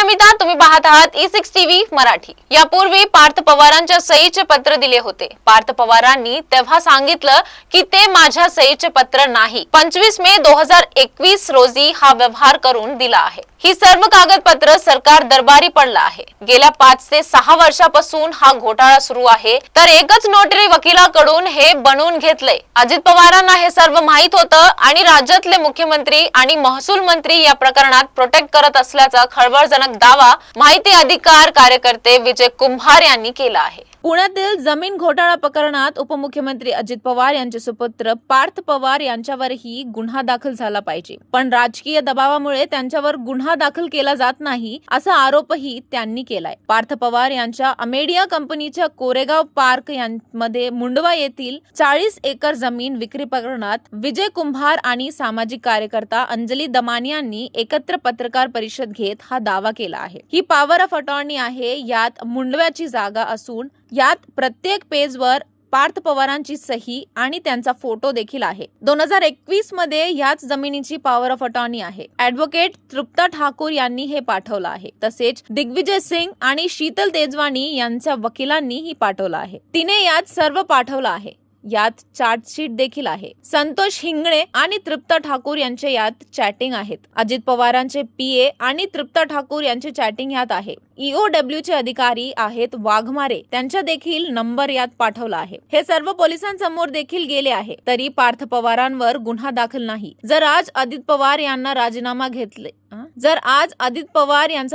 अमिता, तुम्ही पाहत आहात E6 टीव्ही मराठी। यापूर्वी पार्थ पवारांच्या सहीचे पत्र दिले होते। पार्थ पवारांनी तेव्हा सांगितलं की ते माझ्या सहीचे पत्र नाही, 25 मे 2021 रोजी हा व्यवहार करून दिला आहे। ही सर्व कागदपत्र सरकार दरबारी पडला आहे। गेल्या 5 ते 6 वर्षापासून हा घोटाळा सुरू आहे, तर एकच नोटरी वकिलाकडून हे बनवून घेतले। अजित पवारांना हे सर्व माहित होतं आणि राज्यातले मुख्यमंत्री आणि महसूल मंत्री या प्रकरणात प्रोटेक्ट करत असल्याचा खळबळजनक दावा माहिती अधिकार कार्यकर्ते विजय कुंभार यांनी केला आहे। पुण्यातील जमीन घोटाळा प्रकरणात उपमुख्यमंत्री अजित पवार यांचे सुपुत्र पार्थ पवार यांच्यावरही गुन्हा दाखल झाला पाहिजे, पण राजकीय दबावामुळे त्यांच्यावर गुन्हा दाखल केला जात नाही असा आरोपही त्यांनी केलाय। पार्थ पवार यांच्या अमेडिया कंपनीच्या कोरेगाव पार्क मध्ये मुंडवा येथील 40 एकर जमीन विक्री प्रकरणात विजय कुंभार आणि सामाजिक कार्यकर्ता अंजली दमानी यांनी एकत्र पत्रकार परिषद घेत हा दावा केला आहे। ही पॉवर ऑफ अटॉर्नी आहे। यात मुंडव्याची जागा असून यात प्रत्येक पेजवर पार्थ पवारांची सही आणि त्यांचा फोटो देखील आहे। 2021 मध्ये याच जमिनीची पॉवर ऑफ अटॉर्नी आहे। ऍडव्होकेट तृप्ता ठाकूर यांनी हे पाठवलं आहे। तसेच दिग्विजय सिंग आणि शीतल तेजवानी यांच्या वकिलांनीही पाठवलं आहे। तिने यात सर्व पाठवलं आहे। यात चार्जशीट देखील आहे। संतोष हिंगणे आणि तृप्ता ठाकूर यांचे यात चॅटिंग आहेत। अजित पवारांचे पीए आणि तृप्ता ठाकूर यांचे चॅटिंग यात आहे। EOW चे अधिकारी आहेत वाघमारे, त्यांचा देखील नंबर यात पाठवला आहे। हे सर्व पोलिसांसमोर देखील गेले आहे, तरी पार्थ पवारांवर गुन्हा दाखल नाही। जर आज अजित पवार यांचा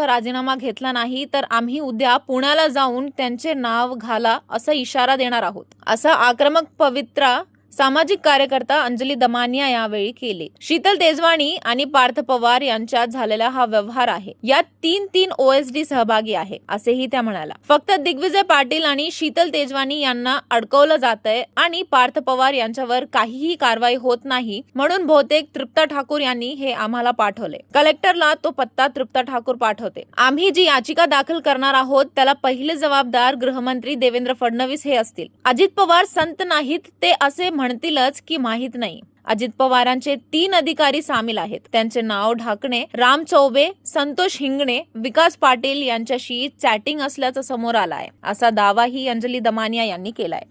राजीनामा घेतला नाही तर आम्ही उद्या पुण्याला जाऊन त्यांचे नाव घाला असा इशारा देणार आहोत, असा आक्रमक पवित्रा सामाजिक कार्यकर्ता अंजली दमानिया यावेळी केले। शीतल तेजवानी आणि पार्थ पवार यांच्यात झालेला हा व्यवहार आहे। यात 3 OSD सहभागी आहे असेही त्या म्हणाला। फक्त दिग्विजय पाटील आणि शीतल तेजवानी यांना अडकवलं जातंय आणि पार्थ पवार यांच्यावर काहीही कारवाई होत नाही, म्हणून बहुतेक तृप्ता ठाकूर यांनी हे आम्हाला पाठवले। कलेक्टरला तो पत्ता तृप्ता ठाकूर पाठवते। आम्ही जी याचिका दाखल करणार आहोत त्याला पहिले जबाबदार गृहमंत्री देवेंद्र फडणवीस हे असतील। अजित पवार संत नाहीत, ते असे म्हणतीलच की माहित नाही। अजित पवारांचे 3 अधिकारी सामील आहेत। त्यांचे नाव ढाकणे, राम चौबे, संतोष हिंगणे, विकास पाटील यांच्याशी चॅटिंग असल्याचं समोर आलं आहे, असा दावाही अंजली दमानिया यांनी केलाय।